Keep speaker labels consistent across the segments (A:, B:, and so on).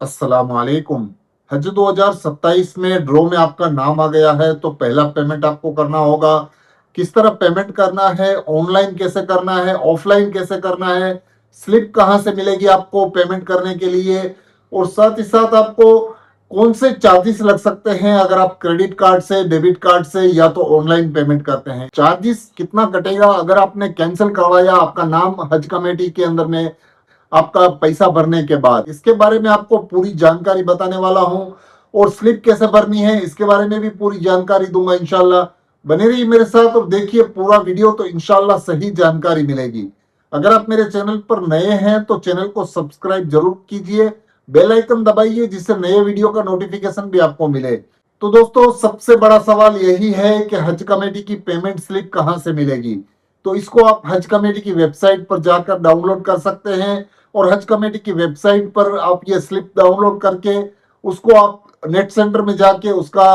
A: अस्सलाम वालेकुम। हज 2027 में ड्रॉ में आपका नाम आ गया है तो पहला पेमेंट आपको करना होगा। किस तरह पेमेंट करना है, ऑनलाइन कैसे करना है, ऑफलाइन कैसे करना है, स्लिप कहां से मिलेगी आपको पेमेंट करने के लिए, और साथ ही साथ आपको कौन से चार्जेस लग सकते हैं अगर आप क्रेडिट कार्ड से, डेबिट कार्ड से या तो ऑनलाइन पेमेंट करते हैं। चार्जेस कितना कटेगा अगर आपने कैंसिल करवाया आपका नाम हज कमेटी के अंदर में आपका पैसा भरने के बाद, इसके बारे में आपको पूरी जानकारी बताने वाला हूं। और स्लिप कैसे भरनी है इसके बारे में भी पूरी जानकारी दूंगा इंशाल्लाह। बने रहिए मेरे साथ और देखिए पूरा वीडियो, तो इंशाल्लाह सही जानकारी मिलेगी। अगर आप मेरे चैनल पर नए हैं तो चैनल को सब्सक्राइब जरूर कीजिए, बेल आइकन दबाइए जिससे नए वीडियो का नोटिफिकेशन भी आपको मिले। तो दोस्तों, सबसे बड़ा सवाल यही है कि हज कमेटी की पेमेंट स्लिप कहां से मिलेगी। तो इसको आप हज कमेटी की वेबसाइट पर जाकर डाउनलोड कर सकते हैं, और हज कमेटी की वेबसाइट पर आप ये स्लिप डाउनलोड करके उसको आप नेट सेंटर में जाके उसका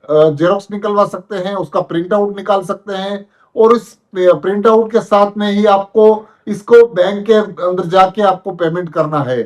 A: जेरोक्स निकलवा सकते हैं, उसका प्रिंट आउट निकाल सकते हैं। और इस प्रिंट आउट के साथ में ही आपको इसको बैंक के अंदर जाके आपको पेमेंट करना है।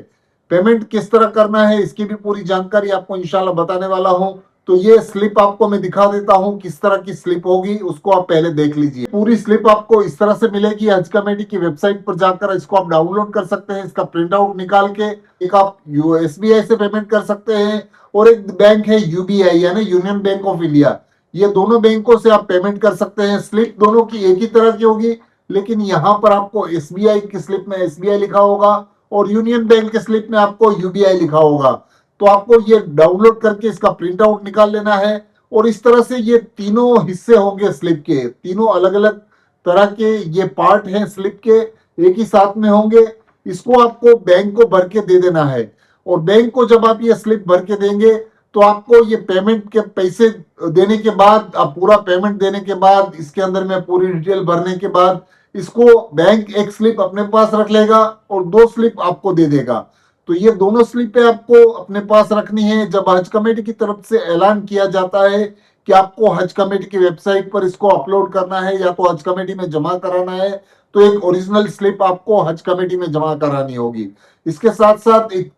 A: पेमेंट किस तरह करना है इसकी भी पूरी जानकारी आपको इंशाल्लाह बताने वाला हूं। तो ये स्लिप आपको मैं दिखा देता हूं किस तरह की स्लिप होगी, उसको आप पहले देख लीजिए। पूरी स्लिप आपको इस तरह से मिलेगी। हज कमेटी की वेबसाइट पर जाकर इसको आप डाउनलोड कर सकते हैं, इसका प्रिंट आउट निकाल के एक आप एसबीआई से पेमेंट कर सकते हैं, और एक बैंक है यूबीआई यानी यूनियन बैंक ऑफ इंडिया, ये दोनों बैंकों से आप पेमेंट कर सकते हैं। स्लिप दोनों की एक ही तरह की होगी, लेकिन यहाँ पर आपको एसबीआई की स्लिप में एसबीआई लिखा होगा और यूनियन बैंक के स्लिप में आपको यूबीआई लिखा होगा। तो आपको ये डाउनलोड करके इसका प्रिंट आउट निकाल लेना है। और इस तरह से ये तीनों हिस्से होंगे स्लिप के, तीनों अलग अलग तरह के ये पार्ट हैं स्लिप के, एक ही साथ में होंगे। इसको आपको बैंक को भर के दे देना है, और बैंक को जब आप ये स्लिप भर के देंगे तो आपको ये पेमेंट के पैसे देने के बाद, आप पूरा पेमेंट देने के बाद, इसके अंदर में पूरी डिटेल भरने के बाद, इसको बैंक एक स्लिप अपने पास रख लेगा और दो स्लिप आपको दे देगा। तो ये दोनों स्लिपें आपको अपने पास रखनी है। जब हज कमेटी की तरफ से ऐलान किया जाता है कि आपको हज कमेटी की वेबसाइट पर इसको अपलोड करना है या तो हज कमेटी में जमा कराना है, तो एक ओरिजिनल स्लिप आपको हज कमेटी में जमा करानी होगी। इसके साथ साथ एक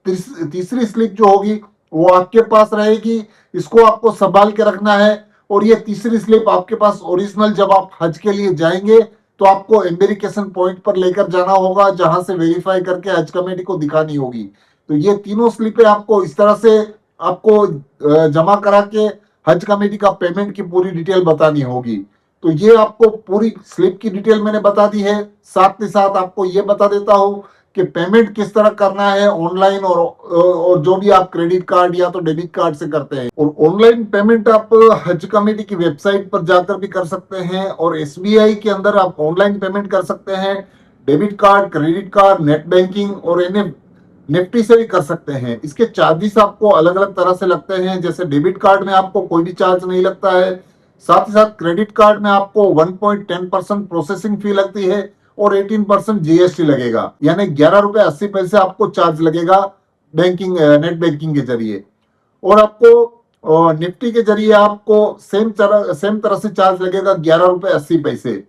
A: तीसरी स्लिप जो होगी वो आपके पास रहेगी, इसको आपको संभाल के रखना है। और ये तीसरी स्लिप आपके पास ओरिजिनल जब आप हज के लिए जाएंगे तो आपको वेरिफिकेशन पॉइंट पर लेकर जाना होगा, जहां से वेरीफाई करके हज कमेटी को दिखानी होगी। तो ये तीनों स्लिपें आपको इस तरह से आपको जमा करा के हज कमेटी का पेमेंट की पूरी डिटेल बतानी होगी। तो ये आपको पूरी स्लिप की डिटेल मैंने बता दी है। साथ ही साथ आपको ये बता देता हूं कि पेमेंट किस तरह करना है ऑनलाइन, और जो भी आप क्रेडिट कार्ड या तो डेबिट कार्ड से करते हैं। और ऑनलाइन पेमेंट आप हज कमेटी की वेबसाइट पर जाकर भी कर सकते हैं, और एसबीआई के अंदर आप ऑनलाइन पेमेंट कर सकते हैं। Debit card, credit card, net banking और इन्हें निफ्टी से भी कर सकते हैं। इसके चार्जेस आपको अलग अलग तरह से लगते हैं। जैसे डेबिट कार्ड में आपको कोई भी चार्ज नहीं लगता है। साथ ही साथ क्रेडिट कार्ड में आपको 1.10% प्रोसेसिंग फी लगती है और 18% जीएसटी लगेगा, यानी 11 रुपए 80 पैसे आपको चार्ज लगेगा बैंकिंग, नेट बैंकिंग के जरिए। और आपको निफ्टी के जरिए आपको सेम तरह से चार्ज लगेगा 11 रुपए 80 पैसे।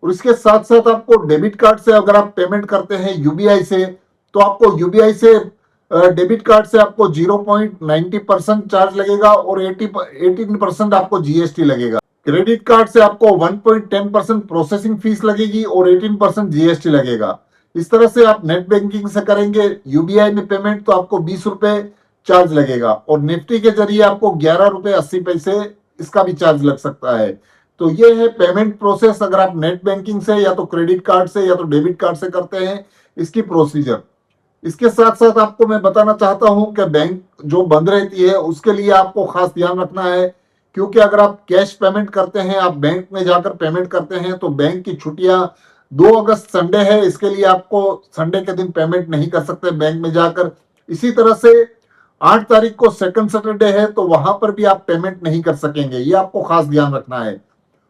A: और इसके साथ साथ आपको डेबिट कार्ड से अगर आप पेमेंट करते हैं यूबीआई से, तो आपको यूबीआई से डेबिट कार्ड से आपको 0.90% चार्ज लगेगा और 18% आपको जीएसटी लगेगा। क्रेडिट कार्ड से आपको 1.10% प्रोसेसिंग फीस लगेगी और 18% जीएसटी लगेगा। इस तरह से आप नेट बैंकिंग से करेंगे यूबीआई में पेमेंट तो आपको 20 रुपए चार्ज लगेगा, और निफ्टी के जरिए आपको 11 रुपए 80 पैसे इसका भी चार्ज लग सकता है। तो ये है पेमेंट प्रोसेस, अगर आप नेट बैंकिंग से या तो क्रेडिट कार्ड से या तो डेबिट कार्ड से करते हैं, इसकी प्रोसीजर। इसके साथ साथ आपको मैं बताना चाहता हूं कि बैंक जो बंद रहती है उसके लिए आपको खास ध्यान रखना है, क्योंकि अगर आप कैश पेमेंट करते हैं, आप बैंक में जाकर पेमेंट करते हैं, तो बैंक की छुट्टियां 2 अगस्त संडे है, इसके लिए आपको संडे के दिन पेमेंट नहीं कर सकते बैंक में जाकर। इसी तरह से 8 तारीख को सेकंड सैटरडे है, तो वहां पर भी आप पेमेंट नहीं कर सकेंगे, ये आपको खास ध्यान रखना है।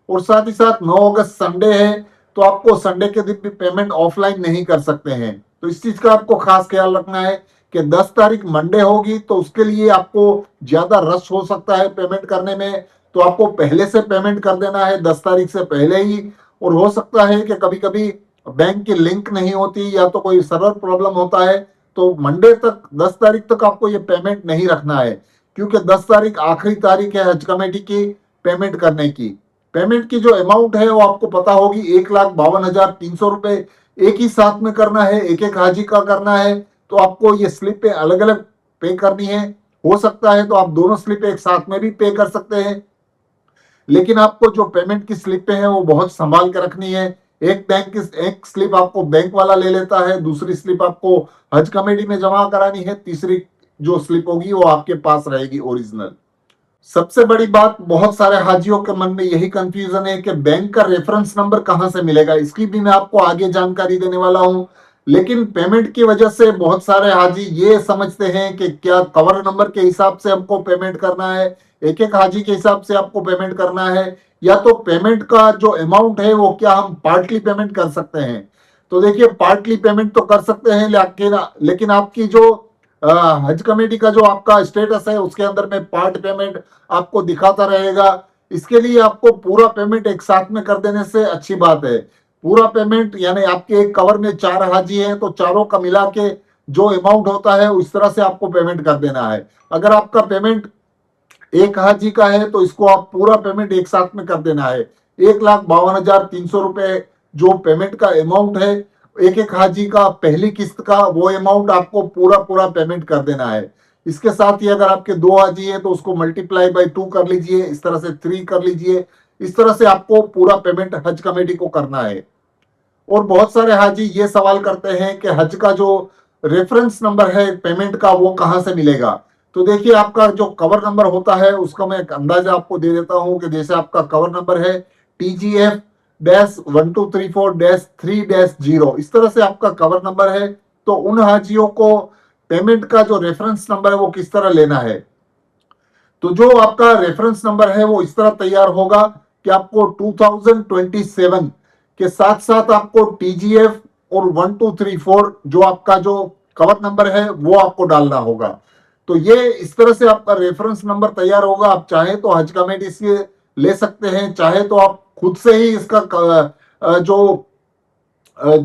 A: और साथ ही साथ 9 अगस्त संडे है, तो आपको संडे के दिन भी पेमेंट ऑफलाइन नहीं कर सकते हैं। तो इस चीज का आपको खास ख्याल रखना है कि 10 तारीख मंडे होगी, तो उसके लिए आपको ज्यादा रश हो सकता है पेमेंट करने में, तो आपको पहले से पेमेंट कर देना है 10 तारीख से पहले ही। और हो सकता है कि कभी कभी बैंक की लिंक नहीं होती या तो कोई सर्वर प्रॉब्लम होता है, तो मंडे तक 10 तारीख तक आपको ये पेमेंट नहीं रखना है, क्योंकि 10 तारीख आखिरी तारीख है हज कमेटी की पेमेंट करने की। पेमेंट की जो अमाउंट है वो आपको पता होगी, 1,52,300 रुपए एक ही साथ में करना है, एक एक हाजी का करना है। तो आपको ये स्लिप पे अलग अलग पे करनी है। हो सकता है तो आप दोनों स्लिप एक साथ में भी पे कर सकते हैं, लेकिन आपको जो पेमेंट की स्लिपें हैं वो बहुत संभाल के रखनी है। एक स्लिप आपको बैंक वाला ले लेता है, दूसरी स्लिप आपको हज कमेटी में जमा करानी है, तीसरी जो स्लिप होगी वो आपके पास रहेगी ओरिजिनल। सबसे बड़ी बात, बहुत सारे हाजियों के मन में यही कंफ्यूजन है कि बैंक का रेफरेंस नंबर कहां से मिलेगा। इसकी भी मैं आपको आगे जानकारी देने वाला हूं। लेकिन पेमेंट की वजह से बहुत सारे हाजी ये समझते हैं कि क्या कवर नंबर के हिसाब से हमको पेमेंट करना है, एक एक हाजी के हिसाब से आपको पेमेंट करना है, या तो पेमेंट का जो अमाउंट है वो क्या हम पार्टली पेमेंट कर सकते हैं। तो देखिए, पार्टली पेमेंट तो कर सकते हैं, लेकिन आपकी जो हज कमेटी का जो आपका स्टेटस है उसके अंदर में पार्ट पेमेंट आपको दिखाता रहेगा। इसके लिए आपको पूरा पेमेंट एक साथ में कर देने से अच्छी बात है। पूरा पेमेंट यानी आपके एक कवर में 4 हाजी हैं तो चारों का मिला के जो अमाउंट होता है उस तरह से आपको पेमेंट कर देना है। अगर आपका पेमेंट एक हाजी का है तो इसको आप पूरा पेमेंट एक साथ में कर देना है। 1,52,300 रुपए जो पेमेंट का अमाउंट है, एक एक हाजी का पहली किस्त का वो अमाउंट आपको पूरा पूरा पेमेंट कर देना है। इसके साथ ही अगर आपके 2 हाजी हैं तो उसको मल्टीप्लाई बाय 2 कर लीजिए, इस तरह से 3 कर लीजिए। इस तरह से आपको पूरा पेमेंट हज कमेटी को करना है। और बहुत सारे हाजी ये सवाल करते हैं कि हज का जो रेफरेंस नंबर है पेमेंट का वो कहां से मिलेगा। तो देखिए, आपका जो कवर नंबर होता है उसका मैं एक अंदाजा आपको दे देता हूं कि जैसे आपका कवर नंबर है TGF-1234-3-0, इस तरह से आपका कवर नंबर है। तो उन हाजियों को पेमेंट का जो रेफरेंस नंबर है वो किस तरह लेना है, तो जो आपका रेफरेंस नंबर है वो इस तरह तैयार होगा कि आपको 2027 के साथ साथ आपको TGF और 1234 जो आपका जो कवर नंबर है वो आपको डालना होगा। तो ये इस तरह से आपका रेफरेंस नंबर तैयार होगा। आप चाहे तो हज कमेटी से ले सकते हैं, चाहे तो आप खुद से ही इसका जो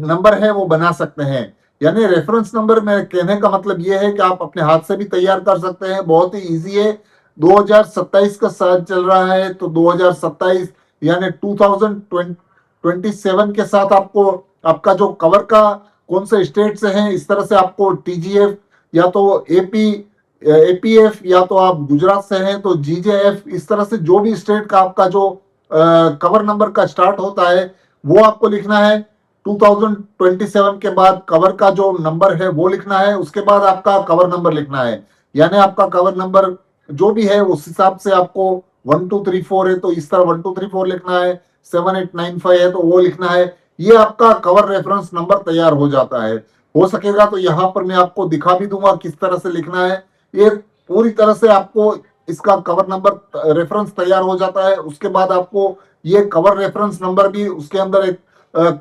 A: नंबर है वो बना सकते हैं। यानी रेफरेंस नंबर में कहने का मतलब ये है कि आप अपने हाथ से भी तैयार कर सकते हैं, बहुत ही इजी है। 2027 का साल चल रहा है तो 2027 यानी 2027 के साथ आपको आपका जो कवर का कौन से स्टेट से है, इस तरह से आपको TGF या तो APF या तो आप गुजरात से हैं तो GJF, इस तरह से जो भी स्टेट का आपका जो कवर नंबर का स्टार्ट होता है वो आपको लिखना है। 2027 के बाद कवर का जो नंबर है वो लिखना है, उसके बाद आपका कवर नंबर लिखना है। यानी आपका कवर नंबर जो भी है उस हिसाब से आपको 1234 है तो इस तरह 1234 लिखना है, 7895 है तो वो लिखना है। ये आपका कवर रेफरेंस नंबर तैयार हो जाता है। हो सकेगा तो यहाँ पर मैं आपको दिखा भी दूंगा किस तरह से लिखना है। ये पूरी तरह से आपको इसका कवर नंबर रेफरेंस तैयार हो जाता है। उसके बाद आपको ये कवर रेफरेंस नंबर भी उसके अंदर एक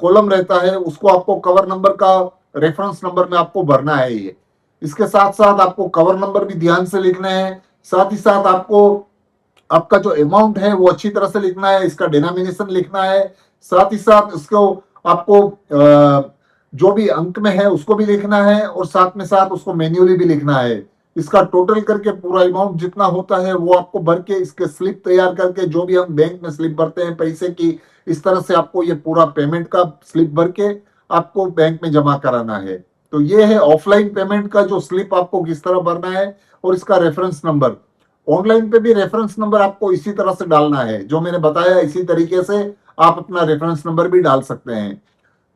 A: कॉलम रहता है, उसको आपको कवर नंबर का रेफरेंस नंबर में आपको भरना है। ये इसके साथ साथ आपको कवर नंबर भी ध्यान से लिखना है, साथ ही साथ आपको आपका जो अमाउंट है वो अच्छी तरह से लिखना है, इसका डिनोमिनेशन लिखना है, साथ ही साथ इसको आपको जो भी अंक में है उसको भी लिखना है और साथ में साथ उसको मैन्युअली भी लिखना है। इसका टोटल करके पूरा अमाउंट जितना होता है वो आपको भर के इसके स्लिप तैयार करके, जो भी हम बैंक में स्लिप भरते हैं पैसे की, इस तरह से आपको ये पूरा पेमेंट का स्लिप भर के आपको बैंक में जमा कराना है। तो ये है ऑफलाइन पेमेंट का जो स्लिप आपको किस तरह भरना है और इसका रेफरेंस नंबर। ऑनलाइन पे भी रेफरेंस नंबर आपको इसी तरह से डालना है, जो मैंने बताया इसी तरीके से आप अपना रेफरेंस नंबर भी डाल सकते हैं।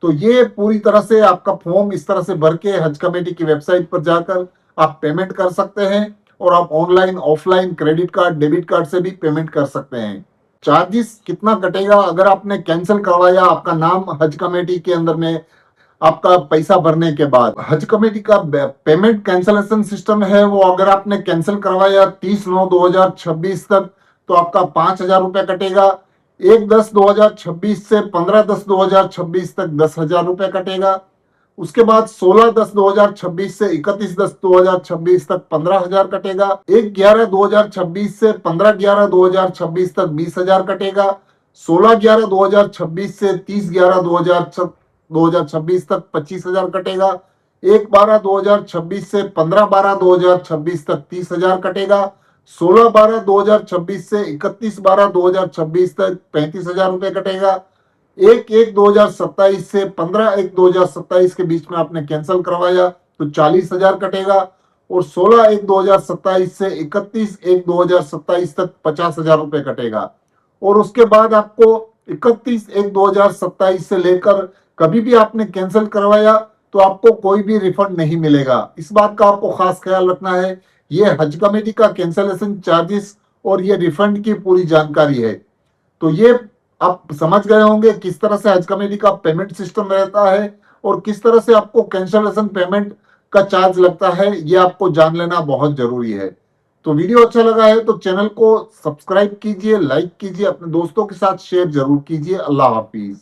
A: तो ये पूरी तरह से आपका फॉर्म इस तरह से भर के हज कमेटी की वेबसाइट पर जाकर आप पेमेंट कर सकते हैं और आप online offline credit card debit card से भी पेमेंट कर सकते हैं। चार्जेस कितना कटेगा अगर आपने कैंसिल करवाया आपका नाम हज कमेटी के अंदर में आपका पैसा भरने के बाद। हज कमेटी का पेमेंट कैंसलेशन सिस्टम है वो, अगर आपने कैंसिल करवाया 30/9/2026 तक तो आपका 5,000 रुपए कटेगा। 1/10/2026 से 15/10/2026 तक 10,000 रुपए कटेगा। उसके बाद 16/10/2026 से 31/10/2026 तक 15,000 कटेगा। 1/11/2026 से 15/11/2026 तक 20,000 कटेगा। 16/11/2026 से 30/11/2026 तक 25,000 कटेगा। 1/12/2026 से 15/12/2026 तक 30,000 कटेगा। 16/12/2026 से 31/12/2026 तक 35,000 रुपए कटेगा। 1/1/2027 से 15/1/2027 के बीच में आपने कैंसिल करवाया तो 40,000 कटेगा। और 16/1/2027 से 31/1/2027 तक 50,000 रुपए कटेगा। और उसके बाद आपको 31/1/2027 से लेकर कभी भी आपने कैंसिल करवाया तो आपको कोई भी रिफंड नहीं मिलेगा। इस बात का आपको खास ख्याल रखना है। ये हज कमेटी का कैंसिलेशन चार्जेस और ये रिफंड की पूरी जानकारी है। तो ये आप समझ गए होंगे किस तरह से हज कमेटी का पेमेंट सिस्टम रहता है और किस तरह से आपको कैंसिलेशन पेमेंट का चार्ज लगता है। ये आपको जान लेना बहुत जरूरी है। तो वीडियो अच्छा लगा है तो चैनल को सब्सक्राइब कीजिए, लाइक कीजिए, अपने दोस्तों के साथ शेयर जरूर कीजिए। अल्लाह हाफिज।